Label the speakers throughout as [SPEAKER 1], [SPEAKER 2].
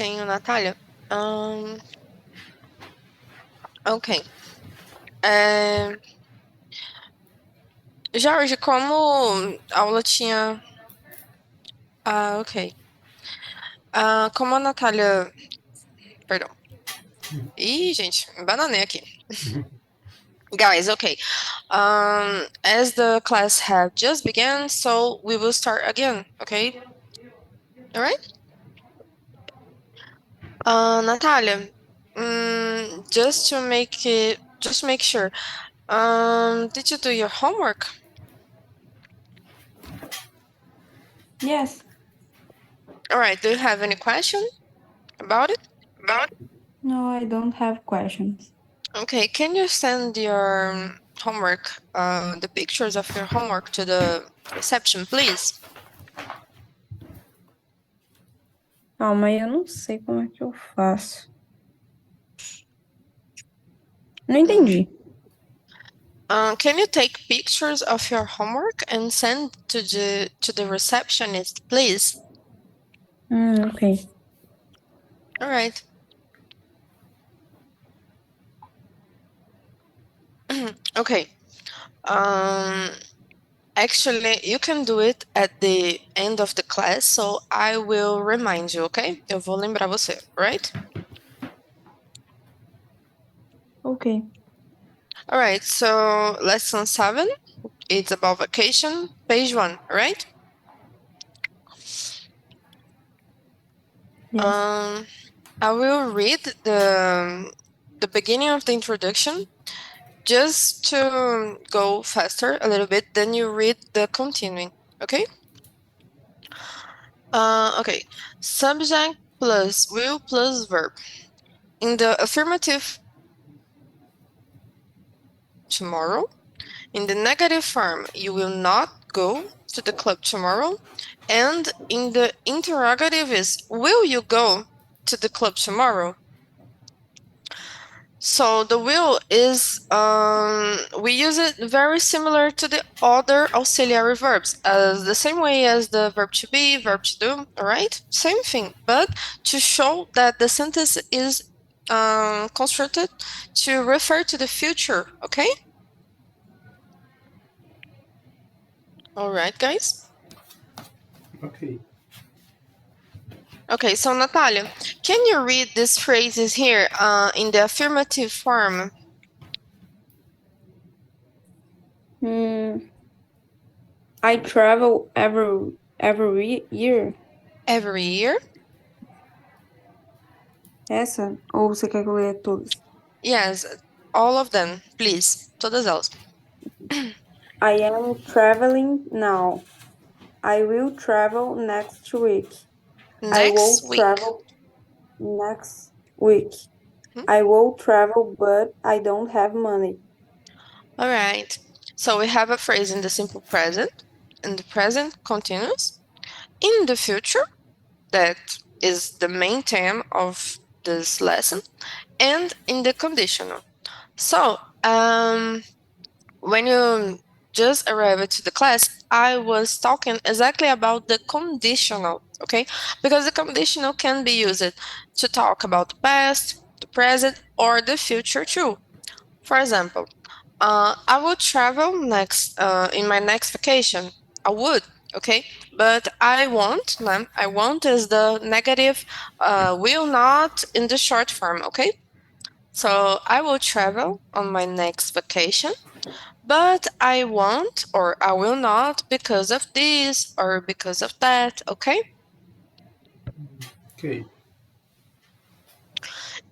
[SPEAKER 1] Sim, Natália. Ok. É, Jorge, como a aula tinha. Ah, ok. Como a Natália. Perdão. Ih, gente, me bananei aqui. Guys, okay. As the class have just begun, so we will start again, okay? All right? Natalia, just to make sure. Did you do your homework?
[SPEAKER 2] Yes.
[SPEAKER 1] All right. Do you have any question about it?
[SPEAKER 2] No, I don't have questions.
[SPEAKER 1] Okay. Can you send your homework, the pictures of your homework to the reception, please?
[SPEAKER 2] Calma aí, eu não sei como é que eu faço. Não entendi.
[SPEAKER 1] Can you take pictures of your homework and send to the receptionist, please?
[SPEAKER 2] Ok.
[SPEAKER 1] All right. Okay. Um, Actually, you can do it at the end of the class, so I will remind you, okay? Eu vou lembrar você, right?
[SPEAKER 2] Ok.
[SPEAKER 1] All right, so lesson 7, it's about vacation, page 1, right?
[SPEAKER 2] Yes.
[SPEAKER 1] I will read the beginning of the introduction just to go faster a little bit, then you read the continuing, okay? Okay. Subject plus will plus verb. In the affirmative, tomorrow. In the negative form, you will not go to the club tomorrow. And in the interrogative is, will you go to the club tomorrow? So the will is, we use it very similar to the other auxiliary verbs, as the same way as the verb to be, verb to do, all right? Same thing, but to show that the sentence is constructed to refer to the future, okay? All right, guys?
[SPEAKER 3] Okay.
[SPEAKER 1] Okay, so Natalia, can you read these phrases here in the affirmative form?
[SPEAKER 2] I travel every year.
[SPEAKER 1] Every year?
[SPEAKER 2] Essa? Ou você quer que eu leia todas?
[SPEAKER 1] Yes, all of them, please. Todas elas.
[SPEAKER 2] I am traveling now. I will travel next week. I
[SPEAKER 1] Next
[SPEAKER 2] will
[SPEAKER 1] week.
[SPEAKER 2] travel next week.
[SPEAKER 1] Hmm?
[SPEAKER 2] I will travel, but I don't have money.
[SPEAKER 1] All right. So we have a phrase in the simple present, and the present continuous. In the future, that is the main theme of this lesson, and in the conditional. So, when you just arrived to the class, I was talking exactly about the conditional, okay? Because the conditional can be used to talk about the past, the present, or the future too. For example, I will travel next in my next vacation. I would, okay? But I won't. I won't is the negative, will not in the short form, okay? So I will travel on my next vacation, but I won't or I will not because of this or because of that, okay?
[SPEAKER 3] Okay.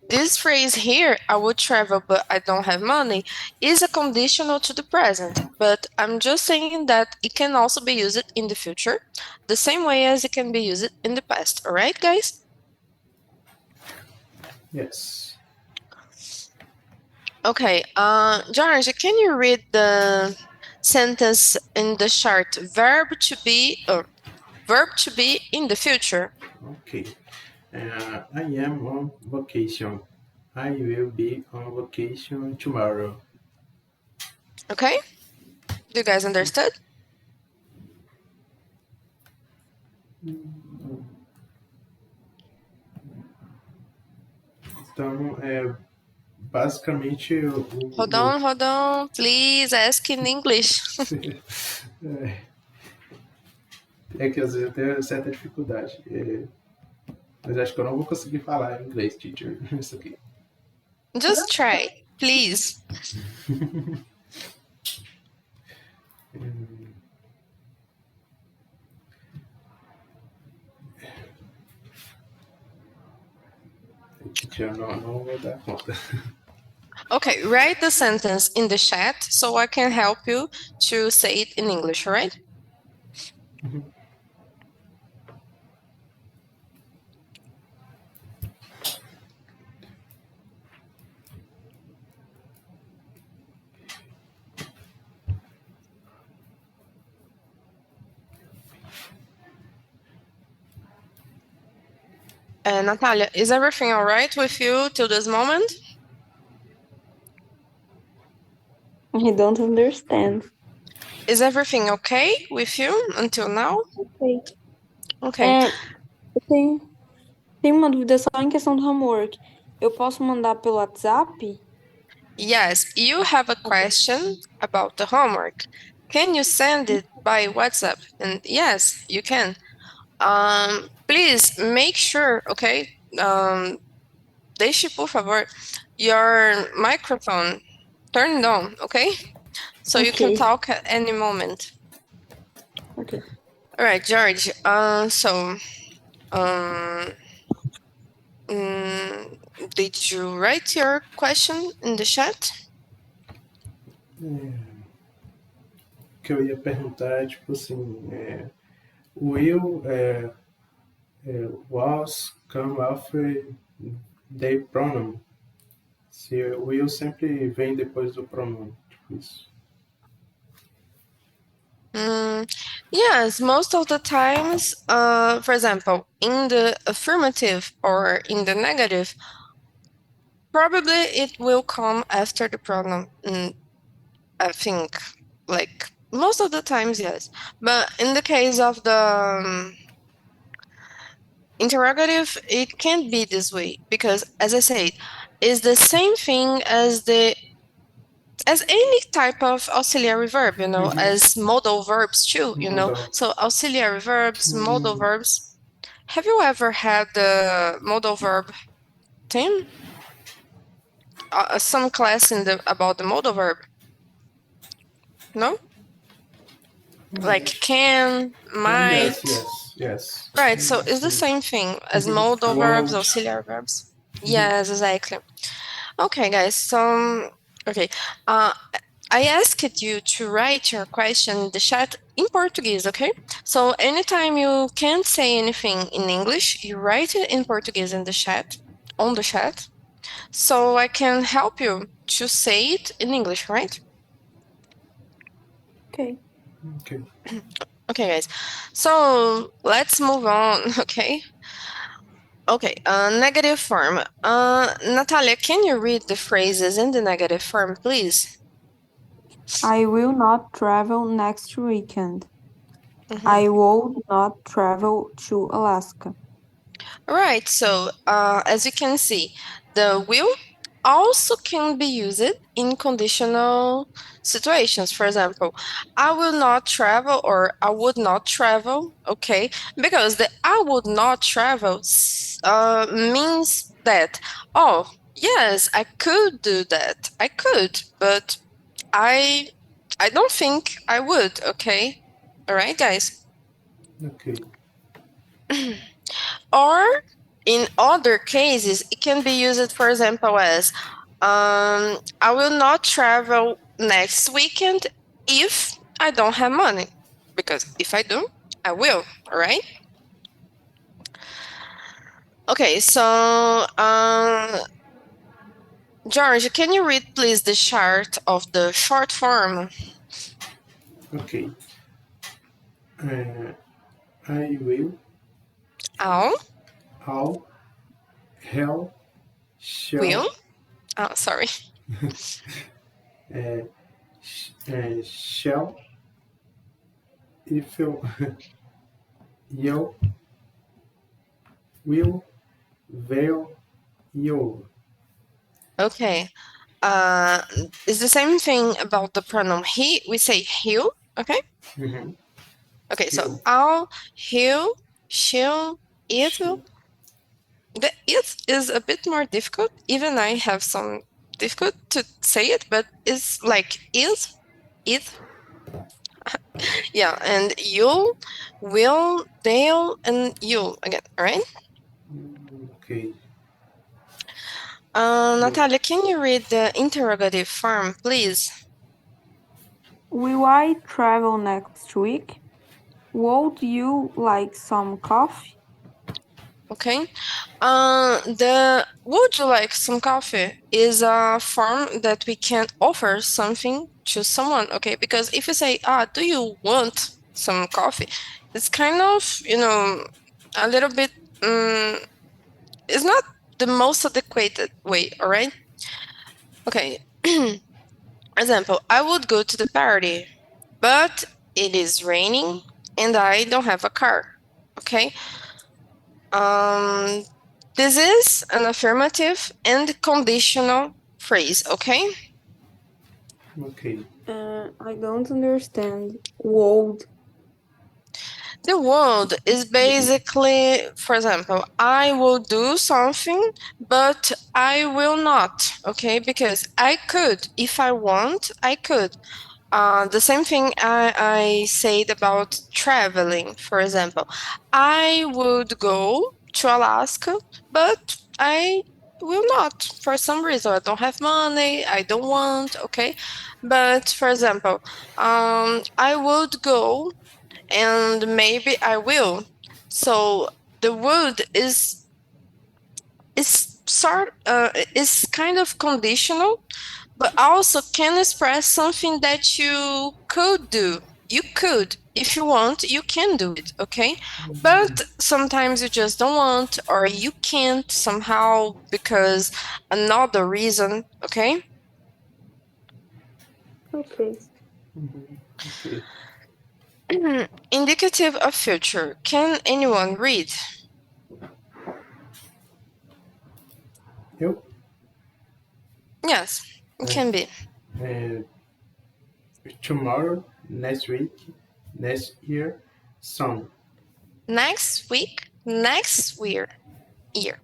[SPEAKER 1] This phrase here, I would travel but I don't have money, is a conditional to the present, but I'm just saying that it can also be used in the future, the same way as it can be used in the past, alright, guys?
[SPEAKER 3] Yes.
[SPEAKER 1] Okay, George, can you read the sentence in the chart, verb to be in the future?
[SPEAKER 3] Okay. I am on vacation. I will be on vacation tomorrow.
[SPEAKER 1] Okay, do you guys understood?
[SPEAKER 3] Então, basicamente,
[SPEAKER 1] Hold on. Please ask in English.
[SPEAKER 3] é que às vezes eu tenho certa dificuldade. Mas acho que eu não vou conseguir falar em inglês, teacher. Isso aqui.
[SPEAKER 1] Just try, please. Teacher, não vou dar conta. Okay, write the sentence in the chat so I can help you to say it in English, all right? Natalia, is everything all right with you till this moment?
[SPEAKER 2] I don't understand.
[SPEAKER 1] Is everything okay with you until now?
[SPEAKER 2] Ok.
[SPEAKER 1] Okay.
[SPEAKER 2] Eu tenho uma dúvida só em questão do homework. Eu posso mandar pelo WhatsApp?
[SPEAKER 1] Yes, you have a question about the homework. Can you send it by WhatsApp? And yes, you can. Please make sure, okay? Deixe, por favor, your microphone turned on, okay? So you can
[SPEAKER 2] Ok.
[SPEAKER 1] talk at any moment.
[SPEAKER 2] Ok.
[SPEAKER 1] All right, George. Did you write your question in the chat?
[SPEAKER 3] O que eu ia perguntar é, tipo assim, will, was, come after the pronoun. Se o will sempre vem depois do pronome, tipo isso.
[SPEAKER 1] Yes, most of the times, for example, in the affirmative or in the negative, probably it will come after the pronoun. I think, like, most of the times, yes. But in the case of the interrogative, it can't be this way because, as I said, it's the same thing as any type of auxiliary verb, as modal verbs too,
[SPEAKER 3] Modal.
[SPEAKER 1] So auxiliary verbs, modal verbs. Have you ever had the modal verb team? Some class about the modal verb? No? Like can, might.
[SPEAKER 3] Yes.
[SPEAKER 1] Right, so it's the same thing as modal verbs,
[SPEAKER 3] Won't.
[SPEAKER 1] auxiliary verbs. Yes, exactly. Okay, guys, so, okay. I asked you to write your question in the chat in Portuguese, okay? So anytime you can't say anything in English, you write it in Portuguese in the chat, on the chat, so I can help you to say it in English, right?
[SPEAKER 2] Ok.
[SPEAKER 3] Okay.
[SPEAKER 1] Okay, guys. So let's move on, okay? Okay, negative form. Natalia, can you read the phrases in the negative form, please?
[SPEAKER 2] I will not travel next weekend. I would not travel to Alaska.
[SPEAKER 1] Right, so as you can see, the will also can be used in conditional situations. For example, I will not travel or I would not travel, okay? Because the I would not travel means that, oh, yes, I could do that. I could, but I don't think I would, okay? All right, guys.
[SPEAKER 3] Okay.
[SPEAKER 1] Or in other cases, it can be used, for example, as I will not travel next weekend if I don't have money. Because if I do, I will, all right? Okay, so George, can you read please the chart of the short form?
[SPEAKER 3] Okay. I will.
[SPEAKER 1] I'll.
[SPEAKER 3] Hell. Shall.
[SPEAKER 1] Will. Oh, sorry.
[SPEAKER 3] Shall. If you. You. Will. Will. You.
[SPEAKER 1] Okay. It's the same thing about the pronoun he. We say he'll. Okay.
[SPEAKER 3] Mm-hmm.
[SPEAKER 1] Okay. So
[SPEAKER 3] You.
[SPEAKER 1] I'll, he'll, she'll, it will. The it is a bit more difficult. Even I have some difficult to say it, but it's like is, it. Yeah, and you'll, will, they'll, and you'll again. All right.
[SPEAKER 3] Okay.
[SPEAKER 1] Natalia, can you read the interrogative form, please?
[SPEAKER 2] Will I travel next week? Would you like some coffee?
[SPEAKER 1] Okay. The would you like some coffee is a form that we can offer something to someone, okay? Because if you say, do you want some coffee? It's kind of, a little bit, it's not the most adequate way, all right? Okay. Example, I would go to the party, but it is raining and I don't have a car, okay? Um, this is an affirmative and conditional phrase, okay?
[SPEAKER 3] Okay.
[SPEAKER 2] I don't understand. Would.
[SPEAKER 1] The would is basically, for example, I will do something, but I will not, okay? Because I could, if I want, I could. The same thing I said about traveling, for example. I would go to Alaska, but I will not for some reason. I don't have money, I don't want, okay? But for example, I would go and maybe I will. So the would is kind of conditional, but also can express something that you could do. You could, if you want, you can do it, okay? But sometimes you just don't want, or you can't somehow because another reason, okay?
[SPEAKER 2] Okay.
[SPEAKER 3] Okay.
[SPEAKER 1] Indicative of future. Can anyone read?
[SPEAKER 3] Eu.
[SPEAKER 1] Yes, it can be.
[SPEAKER 3] Uh, tomorrow, next week, next year, soon.
[SPEAKER 1] Next week, next year. Okay?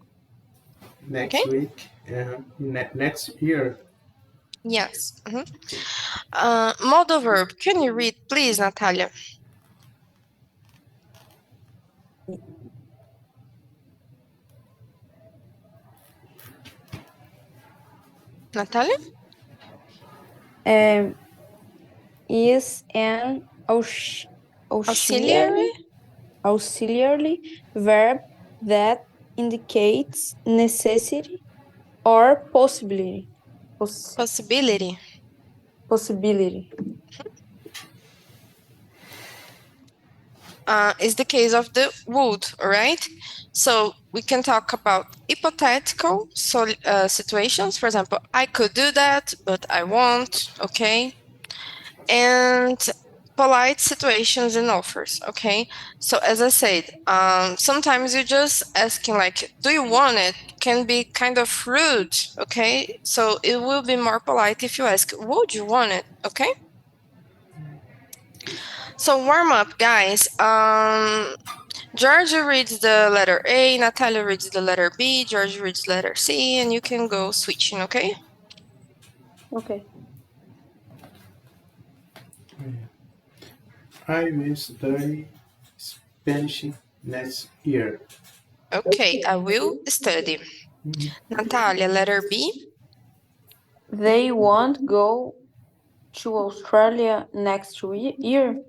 [SPEAKER 3] Next week, next year.
[SPEAKER 1] Yes. Modal verb. Can you read, please, Natalia? Natalia?
[SPEAKER 2] Um, is an
[SPEAKER 1] Auxiliary?
[SPEAKER 2] auxiliary verb that indicates necessity or possibility.
[SPEAKER 1] Possibility.
[SPEAKER 2] Possibility.
[SPEAKER 1] Is the case of the would, all right? So we can talk about hypothetical situations. For example, I could do that, but I won't, okay? And polite situations and offers, okay? So as I said, sometimes you're just asking like, do you want it? Can be kind of rude, okay? So it will be more polite if you ask, would you want it, okay? So warm up, guys. George reads the letter A, Natalia reads the letter B, George reads the letter C, and you can go switching, okay?
[SPEAKER 2] Okay.
[SPEAKER 3] I will study Spanish next year.
[SPEAKER 1] Okay, I will study. Natalia, letter B.
[SPEAKER 2] They won't go to Australia next year.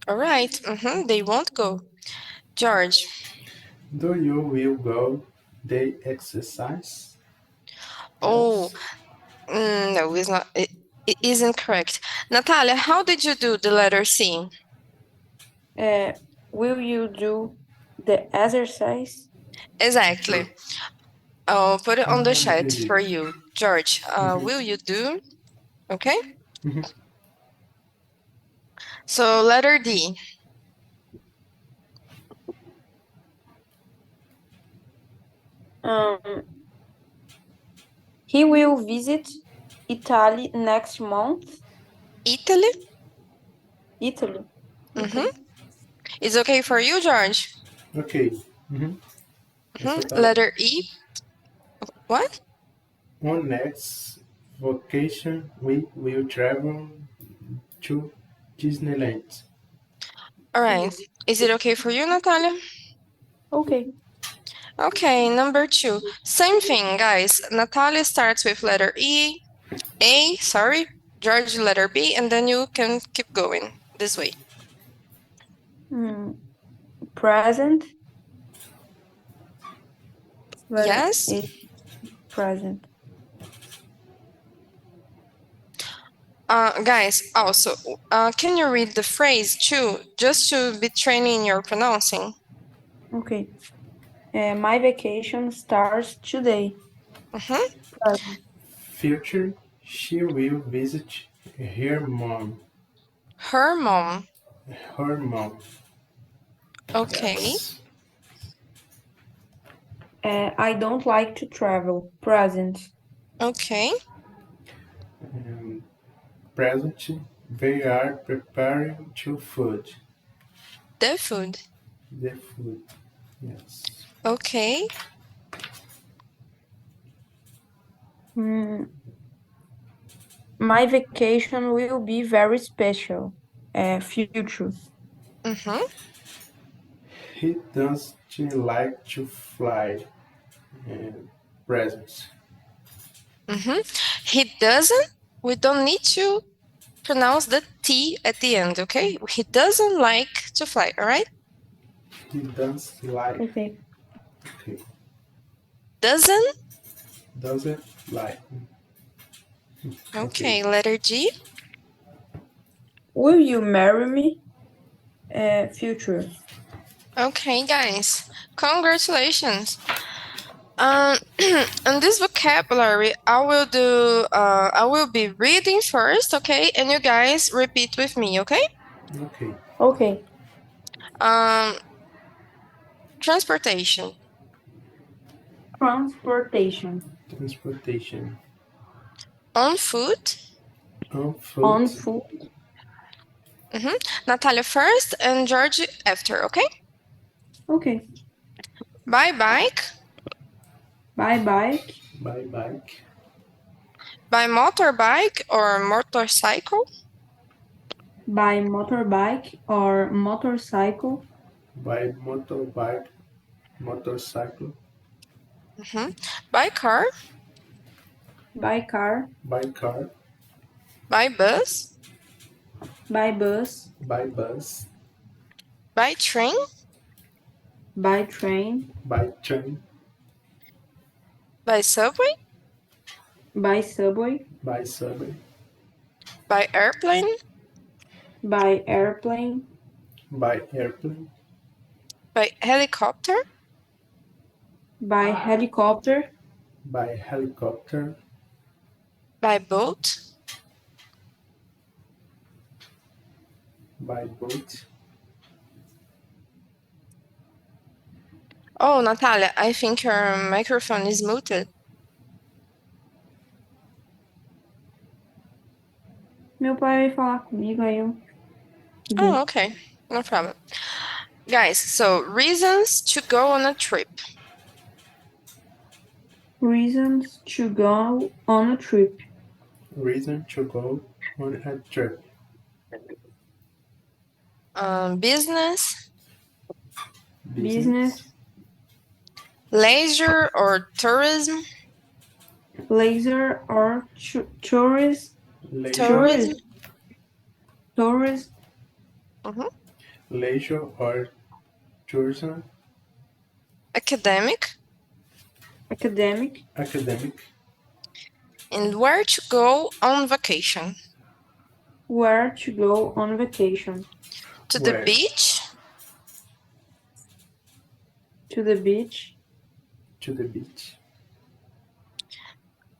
[SPEAKER 1] All right, they won't go. George.
[SPEAKER 3] Do you will go the exercise?
[SPEAKER 1] Oh, no, it's not. It isn't correct. Natalia, how did you do the letter C?
[SPEAKER 2] Will you do the exercise?
[SPEAKER 1] Exactly. I'll put it on the chat
[SPEAKER 3] Entendi.
[SPEAKER 1] for you. George, will you do? Okay.
[SPEAKER 3] Mhm.
[SPEAKER 1] So letter D.
[SPEAKER 2] Um, He will visit Italy next month.
[SPEAKER 1] Italy?
[SPEAKER 2] Italy.
[SPEAKER 1] Mm-hmm.
[SPEAKER 2] Okay.
[SPEAKER 1] Is okay for you, George?
[SPEAKER 3] Ok. Uhum. Essa tá.
[SPEAKER 1] Letter E. What?
[SPEAKER 3] On next vacation, we will travel to Disneyland.
[SPEAKER 1] All right. Is it okay for you, Natalia?
[SPEAKER 2] Okay.
[SPEAKER 1] Okay, number 2. Same thing, guys. Natalia starts with letter E, A, sorry, George letter B, and then you can keep going this way.
[SPEAKER 2] Present. Letter
[SPEAKER 1] Yes?
[SPEAKER 2] A, present.
[SPEAKER 1] Guys, also, can you read the phrase too, just to be training your pronouncing?
[SPEAKER 2] Okay. My vacation starts today. Present.
[SPEAKER 3] Future, she will visit her mom.
[SPEAKER 1] Her mom.
[SPEAKER 3] Her mom.
[SPEAKER 1] Okay.
[SPEAKER 3] Yes.
[SPEAKER 2] I don't like to travel. Present.
[SPEAKER 1] Okay.
[SPEAKER 3] Present, they are preparing to food.
[SPEAKER 1] The food.
[SPEAKER 3] The food. Yes.
[SPEAKER 1] Okay.
[SPEAKER 2] My vacation will be very special. Future.
[SPEAKER 3] He doesn't like to fly. Present.
[SPEAKER 1] He doesn't. We don't need to pronounce the T at the end, okay? He doesn't like to fly, all right?
[SPEAKER 3] He doesn't like.
[SPEAKER 2] Okay.
[SPEAKER 3] Okay.
[SPEAKER 1] Doesn't.
[SPEAKER 3] Doesn't like.
[SPEAKER 1] Okay, letter G.
[SPEAKER 2] Will you marry me? Future.
[SPEAKER 1] Okay, guys, congratulations. In this vocabulary, I will be reading first, okay? And you guys repeat with me, okay?
[SPEAKER 3] Okay.
[SPEAKER 2] Okay.
[SPEAKER 1] Transportation,
[SPEAKER 2] Transportation.
[SPEAKER 3] Transportation.
[SPEAKER 1] on foot.
[SPEAKER 3] On
[SPEAKER 2] On
[SPEAKER 3] foot.
[SPEAKER 2] foot.
[SPEAKER 1] Natalia first and George after, okay?
[SPEAKER 2] Okay.
[SPEAKER 1] By bike,
[SPEAKER 2] By bike.
[SPEAKER 3] By bike.
[SPEAKER 1] by motorbike or motorcycle,
[SPEAKER 2] By motorbike or motorcycle.
[SPEAKER 3] By motorbike. Motorcycle.
[SPEAKER 1] by car,
[SPEAKER 2] By car.
[SPEAKER 3] By car.
[SPEAKER 1] by bus,
[SPEAKER 2] By bus.
[SPEAKER 3] By bus.
[SPEAKER 1] by train,
[SPEAKER 2] By train.
[SPEAKER 3] By train.
[SPEAKER 1] by subway,
[SPEAKER 2] By subway.
[SPEAKER 3] By subway.
[SPEAKER 1] by airplane,
[SPEAKER 2] By airplane.
[SPEAKER 3] By airplane.
[SPEAKER 1] by helicopter,
[SPEAKER 2] By helicopter.
[SPEAKER 3] By helicopter.
[SPEAKER 1] by boat,
[SPEAKER 3] By boat.
[SPEAKER 1] Oh, Natalia, I think your microphone is muted.
[SPEAKER 2] Meu pai vai falar comigo, aí eu.
[SPEAKER 1] Oh, okay. No problem. Guys, so reasons to go on a trip.
[SPEAKER 2] Reasons to go on a trip.
[SPEAKER 3] Reason to go on a trip.
[SPEAKER 1] Business,
[SPEAKER 2] Business.
[SPEAKER 1] leisure or tourism,
[SPEAKER 2] Leisure or tourist.
[SPEAKER 1] tourism,
[SPEAKER 2] Tourist.
[SPEAKER 3] Leisure or tourism.
[SPEAKER 1] academic,
[SPEAKER 2] Academic.
[SPEAKER 3] Academic.
[SPEAKER 1] and where to go on vacation.
[SPEAKER 2] Where to go on vacation.
[SPEAKER 1] To the
[SPEAKER 3] Where?
[SPEAKER 1] beach,
[SPEAKER 2] To the beach.
[SPEAKER 3] To the beach.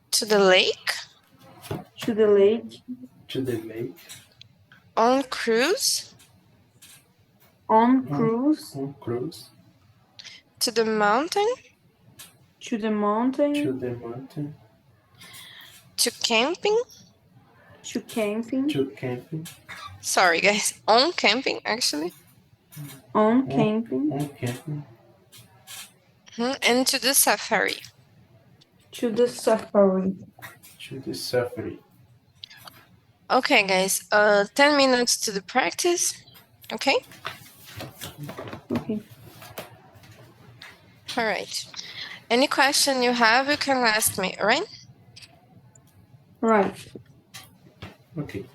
[SPEAKER 1] to the lake,
[SPEAKER 2] To the lake.
[SPEAKER 3] To the lake.
[SPEAKER 1] on cruise,
[SPEAKER 2] On cruise.
[SPEAKER 3] On cruise.
[SPEAKER 1] to the mountain,
[SPEAKER 2] To the mountain.
[SPEAKER 3] To the mountain.
[SPEAKER 1] To camping?
[SPEAKER 2] To camping.
[SPEAKER 3] To camping.
[SPEAKER 1] Sorry, guys. On camping, actually.
[SPEAKER 2] On camping.
[SPEAKER 3] On camping.
[SPEAKER 1] And to the safari.
[SPEAKER 2] To the safari.
[SPEAKER 3] To the safari.
[SPEAKER 1] Okay, guys. 10 minutes to the practice. Okay?
[SPEAKER 2] Okay.
[SPEAKER 1] All right. Any question you have, you can ask me, all right?
[SPEAKER 2] Right.
[SPEAKER 3] Okay.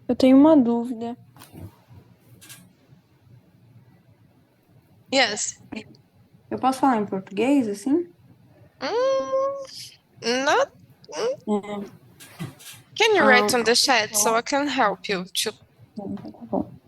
[SPEAKER 2] Eu tenho uma dúvida.
[SPEAKER 1] Yes.
[SPEAKER 2] Eu posso falar em português, assim?
[SPEAKER 1] Not.
[SPEAKER 2] É.
[SPEAKER 1] Can you write
[SPEAKER 2] Ah,
[SPEAKER 1] on the chat so I can help you to.
[SPEAKER 2] tá bom.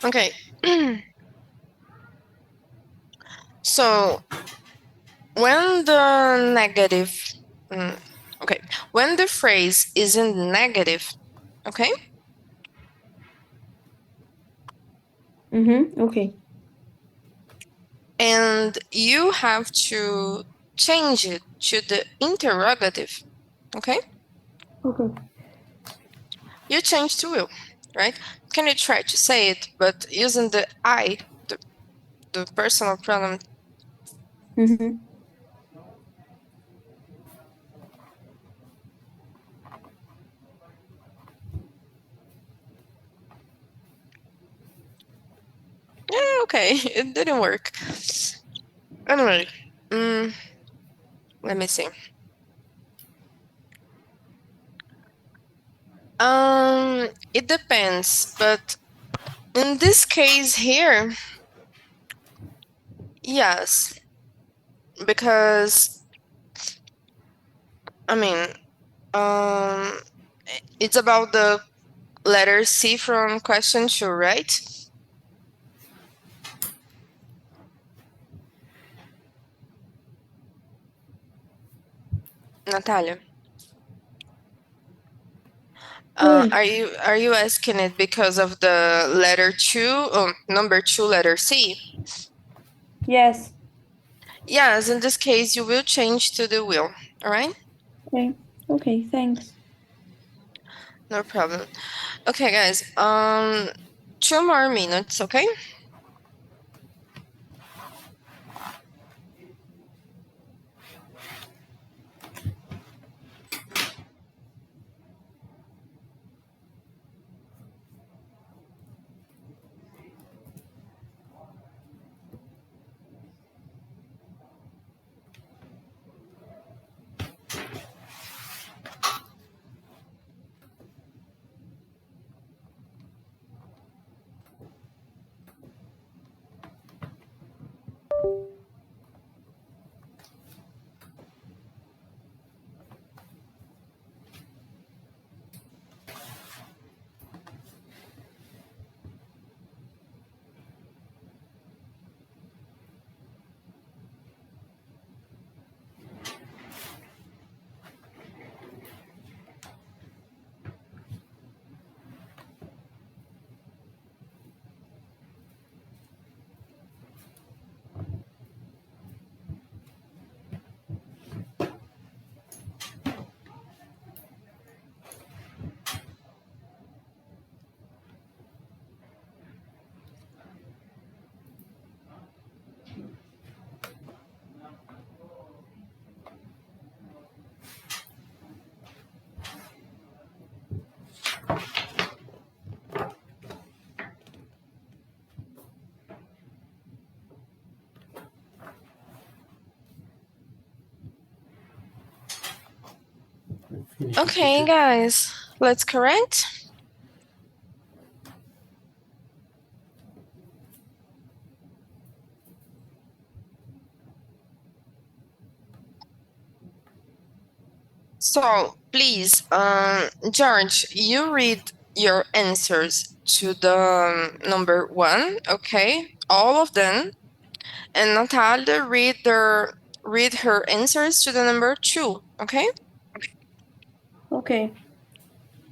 [SPEAKER 1] Okay. So when the negative, okay, when the phrase is in negative, okay,
[SPEAKER 2] Ok.
[SPEAKER 1] and you have to change it to the interrogative, okay,
[SPEAKER 2] Ok.
[SPEAKER 1] you change to will, right? Can you try to say it, but using the I, the personal pronoun?
[SPEAKER 2] Uhum.
[SPEAKER 1] Yeah, okay, it didn't work. Anyway, let me see. It depends, but in this case here, yes, because I mean, it's about the letter C from question 2, right? Natalia,
[SPEAKER 2] Oi.
[SPEAKER 1] are you asking it because of the letter 2, number 2, letter C?
[SPEAKER 2] Yes.
[SPEAKER 1] Yes, in this case, you will change to the will, all right?
[SPEAKER 2] Ok. Ok, thanks.
[SPEAKER 1] No problem. Okay, guys, 2 more minutes, okay? Okay, guys, let's correct. So please, George, you read your answers to the number 1, okay? All of them. And Natalia, read the read her answers to the number 2, okay?
[SPEAKER 2] Okay.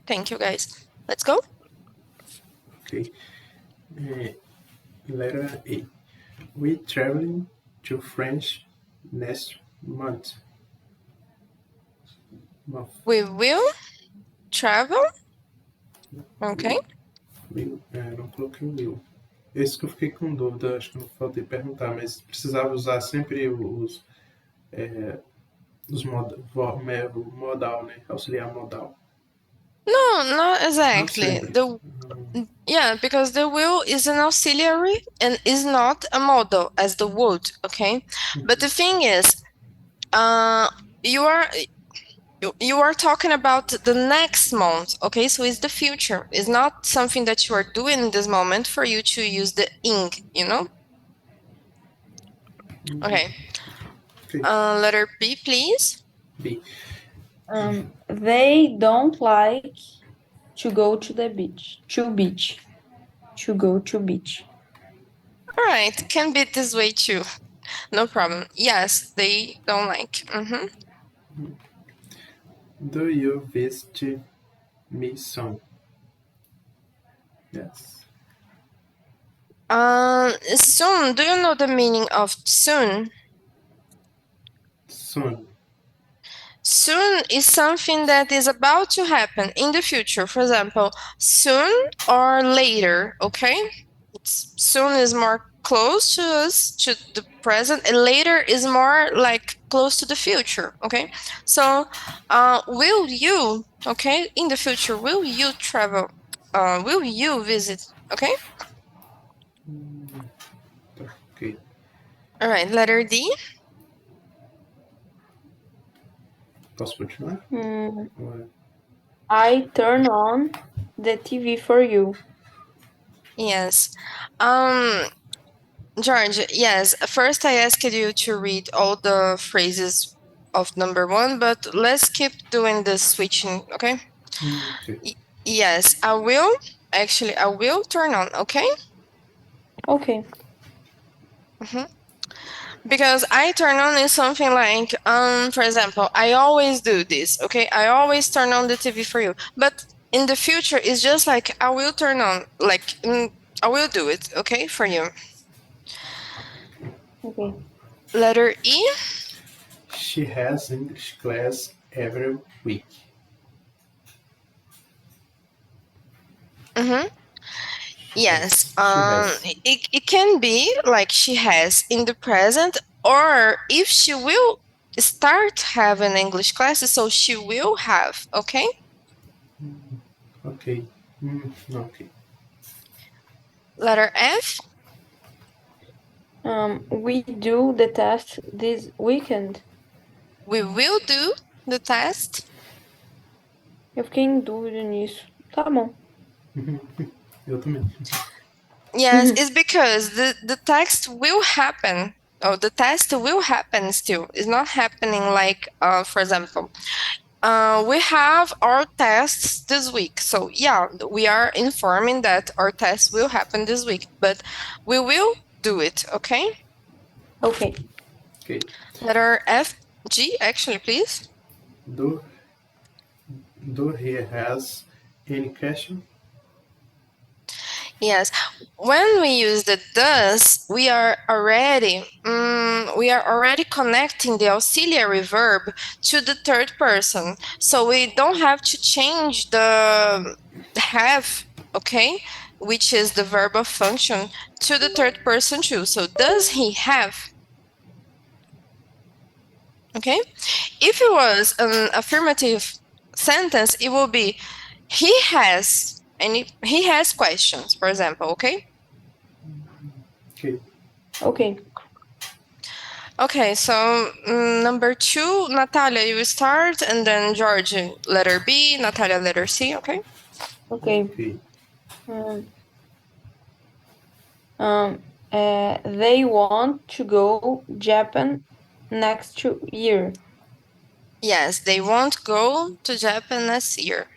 [SPEAKER 1] Thank you, guys. Let's go.
[SPEAKER 3] Okay. Letter A. We traveling to France next month.
[SPEAKER 1] We will travel, ok?
[SPEAKER 3] Não coloquei will. Esse que eu fiquei com dúvida, acho que não faltei perguntar, mas precisava usar sempre os modal, né? Auxiliar modal.
[SPEAKER 1] No, not
[SPEAKER 3] Não
[SPEAKER 1] exactly.
[SPEAKER 3] sempre.
[SPEAKER 1] Yeah, because the will is an auxiliary and is not a modal as the would, okay? But the thing is, you are talking about the next month, okay? So it's the future. It's not something that you are doing in this moment for you to use the ing, you know? Okay.
[SPEAKER 3] Okay.
[SPEAKER 1] Letter B, please.
[SPEAKER 3] B.
[SPEAKER 2] They don't like to go to the beach. To go to beach.
[SPEAKER 1] All right, can be this way too. No problem. Yes, they don't like.
[SPEAKER 3] Do you visit me soon? Yes.
[SPEAKER 1] Soon. Do you know the meaning of soon?
[SPEAKER 3] Soon.
[SPEAKER 1] Soon is something that is about to happen in the future. For example, soon or later, okay? Soon is more close to us, to the present, and later is more like close to the future, okay? So, will you, okay, in the future, will you travel? Will you visit, okay?
[SPEAKER 3] Okay.
[SPEAKER 1] All right, letter D.
[SPEAKER 3] Posso continuar?
[SPEAKER 2] I turn on the TV for you.
[SPEAKER 1] Yes. George, yes. First, I asked you to read all the phrases of number 1, but let's keep doing the switching, okay?
[SPEAKER 3] Okay.
[SPEAKER 1] Yes, I will. Actually, I will turn on, okay?
[SPEAKER 2] Okay.
[SPEAKER 1] Because I turn on is something like, for example, I always do this, okay? I always turn on the TV for you. But in the future, it's just like, I will turn on, like, I will do it, okay, for you.
[SPEAKER 2] Okay.
[SPEAKER 1] Letter E.
[SPEAKER 3] She has English class every week.
[SPEAKER 1] Yes.
[SPEAKER 3] She has.
[SPEAKER 1] It can be like she has in the present, or if she will start having English classes, so she will have, okay?
[SPEAKER 3] Okay. Okay.
[SPEAKER 1] Letter F.
[SPEAKER 2] We do the test this weekend.
[SPEAKER 1] We will do the test.
[SPEAKER 2] Eu fiquei em dúvida nisso. Tá bom.
[SPEAKER 3] Eu também.
[SPEAKER 1] Yes, it's because the text will happen. Oh, the test will happen still. It's not happening like, for example, we have our tests this week. So yeah, we are informing that our tests will happen this week, but we will do it, okay?
[SPEAKER 2] Okay.
[SPEAKER 3] Okay.
[SPEAKER 1] Letter F, G, actually, please.
[SPEAKER 3] Do he has any question?
[SPEAKER 1] Yes, when we use the does, we are already connecting the auxiliary verb to the third person. So we don't have to change the have, okay, which is the verb of function, to the third person too. So does he have? Okay, if it was an affirmative sentence, it will be he has, and he has questions, for example, okay?
[SPEAKER 3] Okay.
[SPEAKER 2] Okay.
[SPEAKER 1] Okay, so number 2, Natalia, you start, and then George, letter B, Natalia, letter C, okay?
[SPEAKER 2] Okay.
[SPEAKER 3] Okay.
[SPEAKER 2] They want to go Japan next year.
[SPEAKER 1] Yes, they won't go to Japan next year.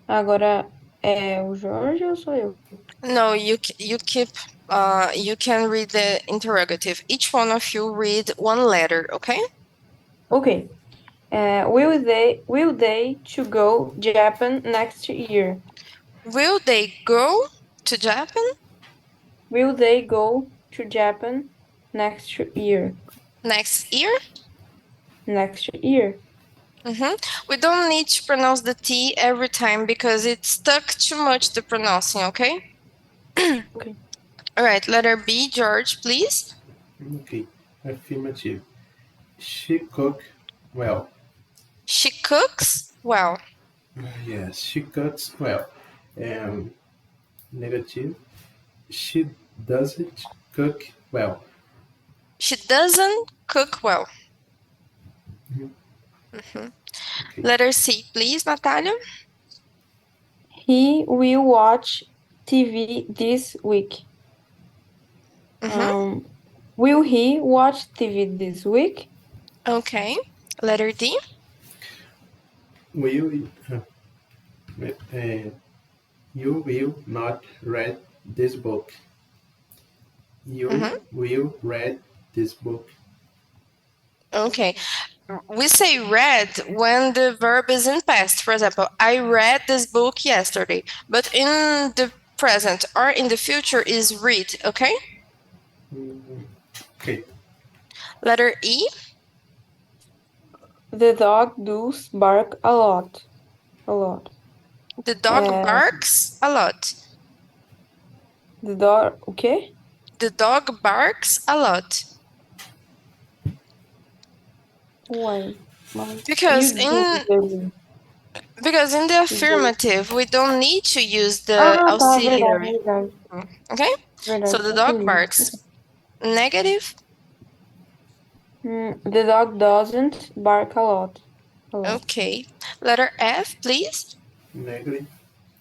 [SPEAKER 2] Agora, é o Jorge ou sou eu?
[SPEAKER 1] No, you keep you can read the interrogative. Each one of you read one letter, okay?
[SPEAKER 2] Okay. Will they to go Japan next year?
[SPEAKER 1] Will they go to Japan
[SPEAKER 2] Will they go to Japan next year?
[SPEAKER 1] next year?
[SPEAKER 2] Next year.
[SPEAKER 1] We don't need to pronounce the T every time because it's stuck too much to pronouncing, okay?
[SPEAKER 2] Okay.
[SPEAKER 1] All right, letter B, George, please.
[SPEAKER 3] Okay. Affirmative. She cook well.
[SPEAKER 1] She cooks well.
[SPEAKER 3] Yes, she cooks well. Negative. She doesn't cook well.
[SPEAKER 1] She doesn't cook well.
[SPEAKER 3] Okay.
[SPEAKER 1] Letter C, please, Natalia.
[SPEAKER 2] He will watch TV this week. Will he watch TV this week?
[SPEAKER 1] Okay. Letter D.
[SPEAKER 3] Will you will not read this book. You will read this book.
[SPEAKER 1] Okay. We say read when the verb is in past. For example, I read this book yesterday. But in the present or in the future is read, okay?
[SPEAKER 3] Okay.
[SPEAKER 1] Letter E.
[SPEAKER 2] The dog does bark a lot. A lot.
[SPEAKER 1] The dog barks a lot.
[SPEAKER 2] The dog, okay?
[SPEAKER 1] The dog barks a lot.
[SPEAKER 2] Why?
[SPEAKER 1] Because in the affirmative, we don't need to use the auxiliary.
[SPEAKER 2] Verdade.
[SPEAKER 1] Okay? So the dog barks. Negative.
[SPEAKER 2] The dog doesn't bark a lot.
[SPEAKER 1] Okay. Letter F, please.
[SPEAKER 3] Negative.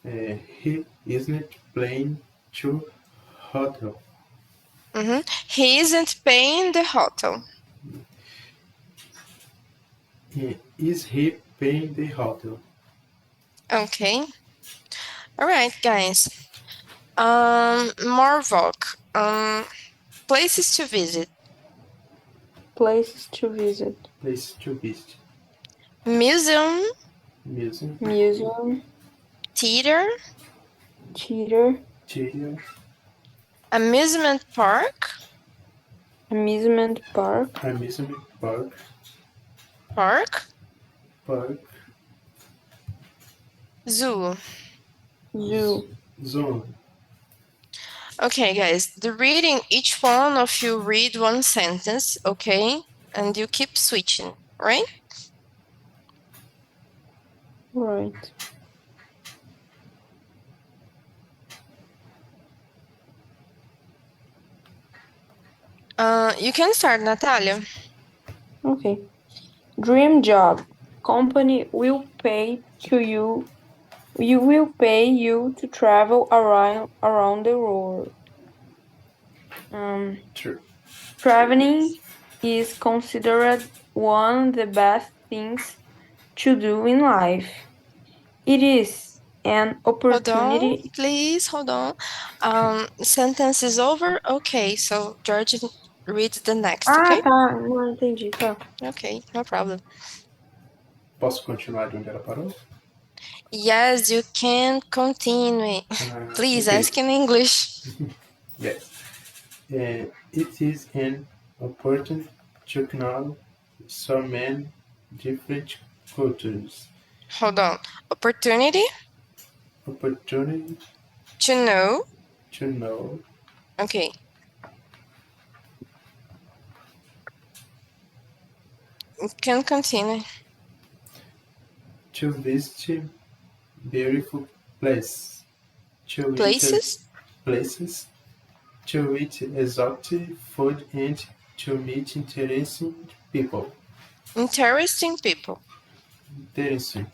[SPEAKER 3] He isn't playing to hotel.
[SPEAKER 1] He isn't paying the hotel.
[SPEAKER 3] Is he paying the hotel?
[SPEAKER 1] Okay. All right, guys. More voc. Places to visit.
[SPEAKER 2] Places to visit.
[SPEAKER 3] Place to visit.
[SPEAKER 1] Museum.
[SPEAKER 2] Museum.
[SPEAKER 1] Theater.
[SPEAKER 2] Theater.
[SPEAKER 1] Amusement park.
[SPEAKER 2] Amusement park.
[SPEAKER 1] Park. Zoo.
[SPEAKER 3] Zone.
[SPEAKER 1] Okay, guys, the reading, each one of you read one sentence, okay? And you keep switching, right?
[SPEAKER 2] Right.
[SPEAKER 1] You can start, Natalia.
[SPEAKER 2] Okay. Dream job. Company will pay to you. You will pay you to travel around the world.
[SPEAKER 3] True.
[SPEAKER 2] Traveling is considered one of the best things to do in life. It is an opportunity.
[SPEAKER 1] Hold on, please, hold on. Sentence is over? Okay, so George reads the next, okay?
[SPEAKER 2] Tá. Não entendi, tá.
[SPEAKER 1] Okay, no problem.
[SPEAKER 3] Posso continuar de onde ela parou?
[SPEAKER 1] Yes, you can continue. Please
[SPEAKER 3] okay.
[SPEAKER 1] ask in English.
[SPEAKER 3] Yes. It is an opportunity to know so many different cultures.
[SPEAKER 1] Hold on. Opportunity
[SPEAKER 3] Opportunity
[SPEAKER 1] to know. Okay. You can continue.
[SPEAKER 3] To visit beautiful places. Places. To eat exotic food and to meet interesting people.
[SPEAKER 1] Interesting people.
[SPEAKER 3] Interesting.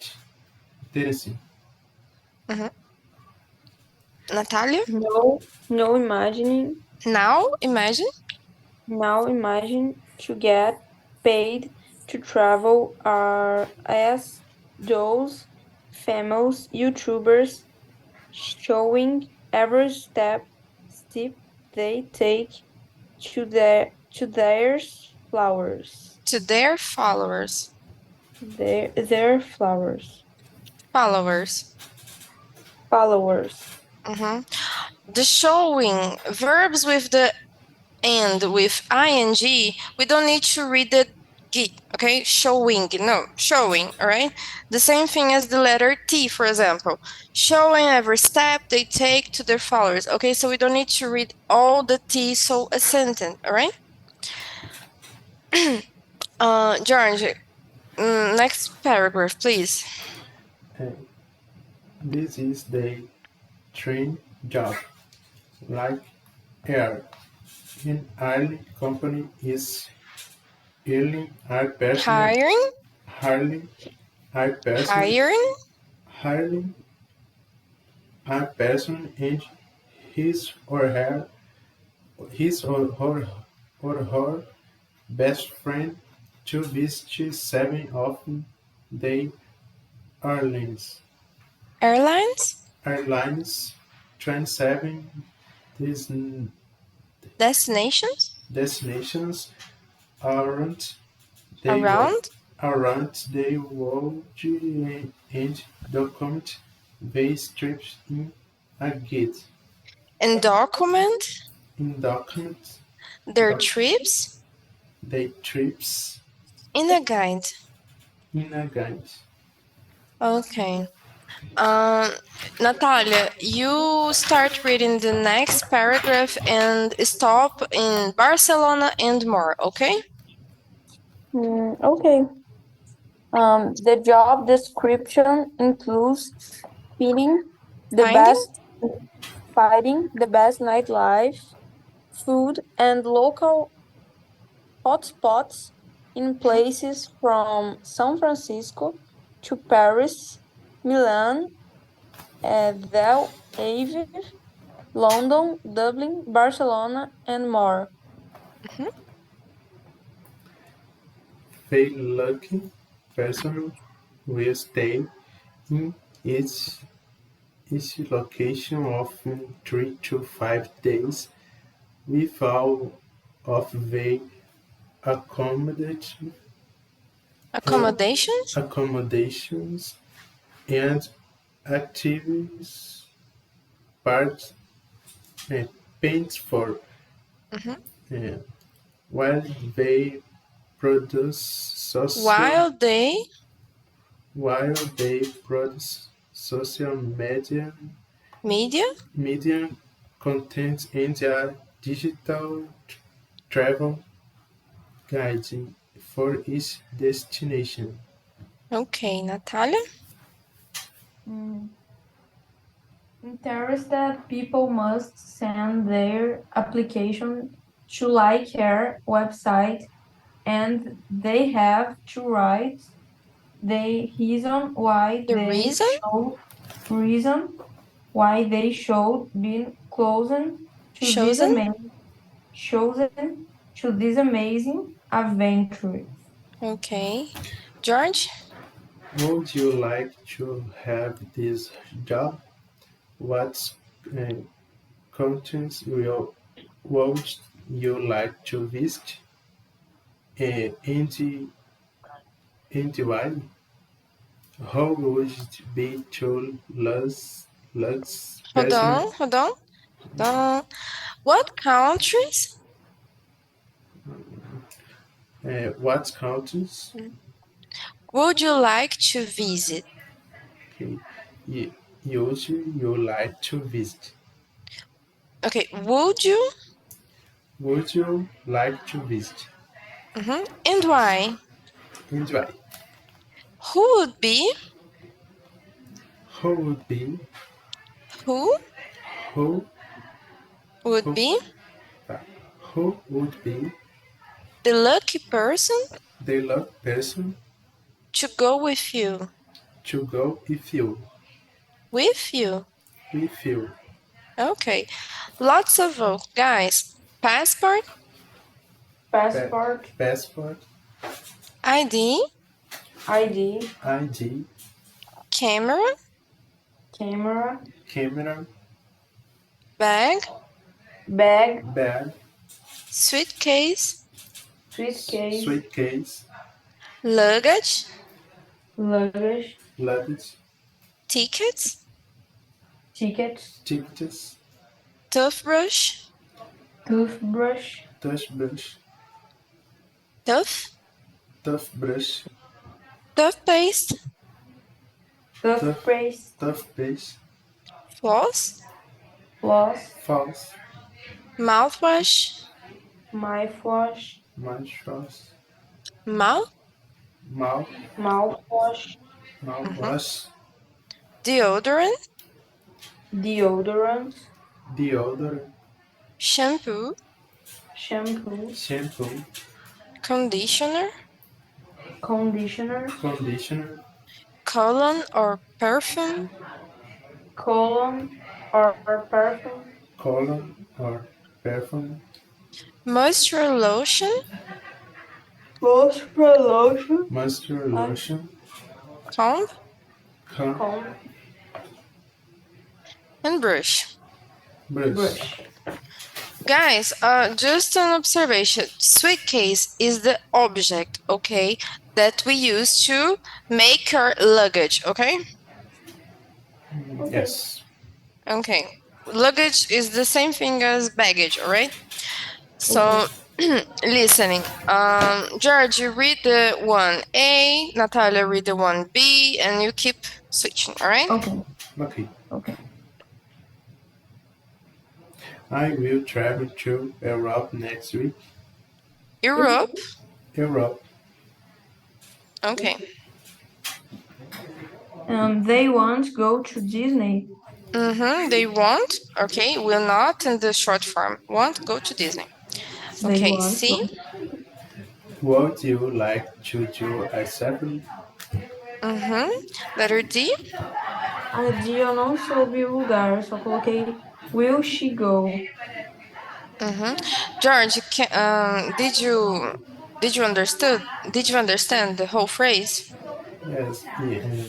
[SPEAKER 1] Natalia?
[SPEAKER 2] No imagining.
[SPEAKER 1] Now imagine.
[SPEAKER 2] Now imagine to get paid to travel are as those famous YouTubers showing every step they take to their flowers.
[SPEAKER 1] To their followers.
[SPEAKER 2] Their flowers.
[SPEAKER 1] Followers.
[SPEAKER 2] Followers.
[SPEAKER 1] The showing verbs with the end with ing, we don't need to read the g, okay? Showing, no, showing, all right? The same thing as the letter T, for example. Showing every step they take to their followers, okay? So we don't need to read all the T, so a sentence, all right? George, next paragraph, please.
[SPEAKER 3] This is the train job, like air. In early company is early a person
[SPEAKER 1] Hiring,
[SPEAKER 3] hiring a person
[SPEAKER 1] hiring,
[SPEAKER 3] hiring a person and his or her his or her best friend to visit 7 of the airlines.
[SPEAKER 1] airlines,
[SPEAKER 3] 27 these
[SPEAKER 1] destinations,
[SPEAKER 3] destinations around the world,
[SPEAKER 1] around,
[SPEAKER 3] around the world and document these trips in a guide.
[SPEAKER 1] and document
[SPEAKER 3] In document
[SPEAKER 1] their trips
[SPEAKER 3] the trips
[SPEAKER 1] in a guide.
[SPEAKER 3] in a guide.
[SPEAKER 1] Okay. Natalia, you start reading the next paragraph and stop in Barcelona and more, okay?
[SPEAKER 2] Okay. The job description includes feeding the
[SPEAKER 1] Finding?
[SPEAKER 2] best, fighting the best nightlife, food, and local hotspots in places from San Francisco to Paris, Milan, Tel Aviv, London, Dublin, Barcelona, and more.
[SPEAKER 3] The lucky person will stay in its location of 3 to 5 days with all of the accommodation
[SPEAKER 1] Accommodations?
[SPEAKER 3] accommodations and activities part paid for, uh, while they produce
[SPEAKER 1] While they
[SPEAKER 3] social media
[SPEAKER 1] media
[SPEAKER 3] media content and a digital travel guide for each destination.
[SPEAKER 1] Okay, Natalia.
[SPEAKER 2] Interested people must send their application to Like website, and they have to write the reason why
[SPEAKER 1] The
[SPEAKER 2] they
[SPEAKER 1] reason
[SPEAKER 2] reason why they should be chosen to this
[SPEAKER 1] chosen.
[SPEAKER 2] amazing adventure.
[SPEAKER 1] Okay. George,
[SPEAKER 3] Would you like to have this job? What uh, countries would you like to visit? And why? How would it be to lose
[SPEAKER 1] hold
[SPEAKER 3] personal?
[SPEAKER 1] on, hold on, hold on. What countries
[SPEAKER 3] What countries?
[SPEAKER 1] would you like to visit?
[SPEAKER 3] Okay, you, you like to visit?
[SPEAKER 1] Okay, would you?
[SPEAKER 3] Would you like to visit?
[SPEAKER 1] And why?
[SPEAKER 3] And why?
[SPEAKER 1] Who would be?
[SPEAKER 3] Who would be?
[SPEAKER 1] Who
[SPEAKER 3] Who
[SPEAKER 1] would
[SPEAKER 3] who
[SPEAKER 1] be
[SPEAKER 3] who would be
[SPEAKER 1] the lucky person
[SPEAKER 3] the lucky person
[SPEAKER 1] to go with you?
[SPEAKER 3] to go with you?
[SPEAKER 1] With you.
[SPEAKER 3] With you.
[SPEAKER 1] Okay. Lots of guys. Passport,
[SPEAKER 2] Passport,
[SPEAKER 3] Passport,
[SPEAKER 1] ID,
[SPEAKER 2] ID,
[SPEAKER 3] ID,
[SPEAKER 1] camera,
[SPEAKER 2] camera,
[SPEAKER 3] camera,
[SPEAKER 1] bag,
[SPEAKER 2] bag,
[SPEAKER 3] bag,
[SPEAKER 1] suitcase,
[SPEAKER 2] suitcase,
[SPEAKER 3] suitcase,
[SPEAKER 1] luggage,
[SPEAKER 2] luggage,
[SPEAKER 3] luggage,
[SPEAKER 1] tickets,
[SPEAKER 2] tickets,
[SPEAKER 3] tickets,
[SPEAKER 1] toothbrush,
[SPEAKER 2] toothbrush,
[SPEAKER 3] toothbrush,
[SPEAKER 1] tooth,
[SPEAKER 3] toothbrush,
[SPEAKER 1] toothpaste,
[SPEAKER 3] tooth,
[SPEAKER 2] toothpaste,
[SPEAKER 3] toothpaste,
[SPEAKER 1] floss,
[SPEAKER 2] floss,
[SPEAKER 3] false,
[SPEAKER 1] mouthwash,
[SPEAKER 2] mouthwash,
[SPEAKER 3] mouthwash,
[SPEAKER 1] mouth,
[SPEAKER 3] mouth,
[SPEAKER 2] mouthwash,
[SPEAKER 1] mhm,
[SPEAKER 3] mouthwash,
[SPEAKER 1] deodorant,
[SPEAKER 2] deodorant,
[SPEAKER 3] deodorant,
[SPEAKER 1] shampoo,
[SPEAKER 2] shampoo,
[SPEAKER 3] shampoo,
[SPEAKER 1] conditioner,
[SPEAKER 2] conditioner,
[SPEAKER 3] conditioner,
[SPEAKER 1] cologne or perfume,
[SPEAKER 2] cologne or perfume,
[SPEAKER 3] cologne or perfume,
[SPEAKER 1] moisture lotion,
[SPEAKER 2] moisture lotion,
[SPEAKER 3] moisture lotion,
[SPEAKER 1] comb,
[SPEAKER 3] comb,
[SPEAKER 2] comb,
[SPEAKER 1] and brush.
[SPEAKER 3] brush.
[SPEAKER 2] brush.
[SPEAKER 1] Guys, just an observation. Suitcase is the object, okay, that we use to make our luggage, okay?
[SPEAKER 3] Yes.
[SPEAKER 1] Okay. Luggage is the same thing as baggage, all right? So, listening. George, you read the one A, Natalia read the one B, and you keep switching, all right?
[SPEAKER 2] Okay,
[SPEAKER 3] Okay.
[SPEAKER 2] okay.
[SPEAKER 3] I will travel to Europe next week.
[SPEAKER 1] Europe.
[SPEAKER 3] Europe.
[SPEAKER 1] Okay.
[SPEAKER 2] They want to go to Disney.
[SPEAKER 1] They won't. Okay, will not in the short form. Won't go to Disney.
[SPEAKER 2] They
[SPEAKER 1] Okay,
[SPEAKER 2] want
[SPEAKER 1] C.
[SPEAKER 2] to.
[SPEAKER 3] Would you like to do a survey?
[SPEAKER 1] Letter D.
[SPEAKER 2] A dia eu não soube o lugar, só coloquei will she go?
[SPEAKER 1] George, did you understand the whole phrase?
[SPEAKER 3] Yes. Yeah.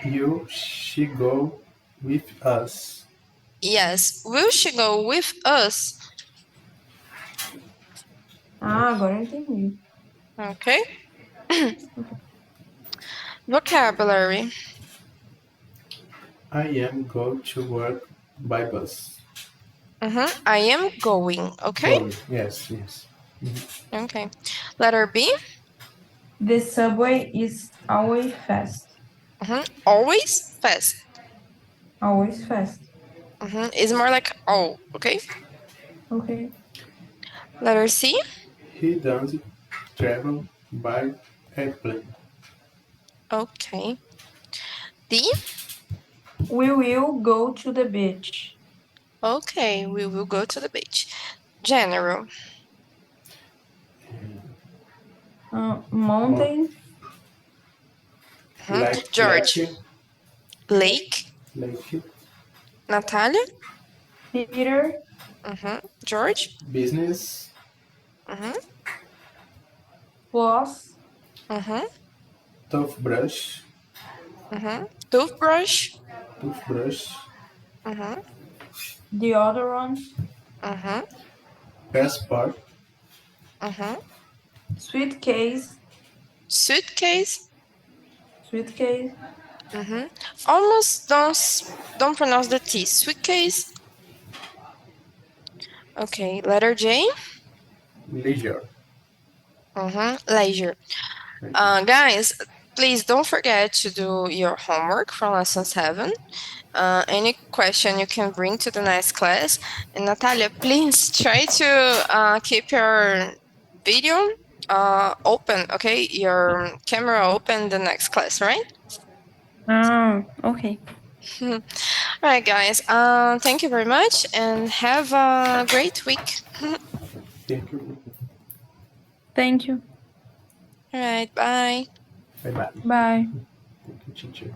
[SPEAKER 3] You, she go with us.
[SPEAKER 1] Yes. Will she go with us?
[SPEAKER 2] Ah, agora eu entendi.
[SPEAKER 1] Okay. Vocabulary.
[SPEAKER 3] I am going to work by bus.
[SPEAKER 1] I am going. Okay.
[SPEAKER 3] Going. Yes, yes.
[SPEAKER 1] Okay. Letter B.
[SPEAKER 2] The subway is always fast.
[SPEAKER 1] Always fast.
[SPEAKER 2] Always fast.
[SPEAKER 1] It's more like oh. Okay.
[SPEAKER 2] Okay.
[SPEAKER 1] Letter C.
[SPEAKER 3] He doesn't travel by airplane.
[SPEAKER 1] Okay. D.
[SPEAKER 2] We will go to the beach.
[SPEAKER 1] Okay. We will go to the beach. General.
[SPEAKER 2] Mountain,
[SPEAKER 3] Like
[SPEAKER 1] George. Lake.
[SPEAKER 3] Lake.
[SPEAKER 1] Natalia.
[SPEAKER 2] theater,
[SPEAKER 1] George.
[SPEAKER 3] Business.
[SPEAKER 2] floss,
[SPEAKER 3] Toothbrush.
[SPEAKER 1] Toothbrush.
[SPEAKER 3] Toothbrush.
[SPEAKER 2] deodorant,
[SPEAKER 3] Passport.
[SPEAKER 2] suitcase,
[SPEAKER 1] Suitcase.
[SPEAKER 2] suitcase,
[SPEAKER 1] Almost don't pronounce the T. Suitcase. Okay. Letter J.
[SPEAKER 3] Leisure.
[SPEAKER 1] Leisure. Guys, please don't forget to do your homework from lesson 7. Any question you can bring to the next class. And Natalia, please try to keep your video open, okay? Your camera open the next class, right?
[SPEAKER 2] Okay.
[SPEAKER 1] All right, guys. Thank you very much and have a great week.
[SPEAKER 3] Thank you.
[SPEAKER 2] Thank you.
[SPEAKER 1] All right, bye.
[SPEAKER 3] Bye bye.
[SPEAKER 2] Bye.
[SPEAKER 3] Thank you, teacher.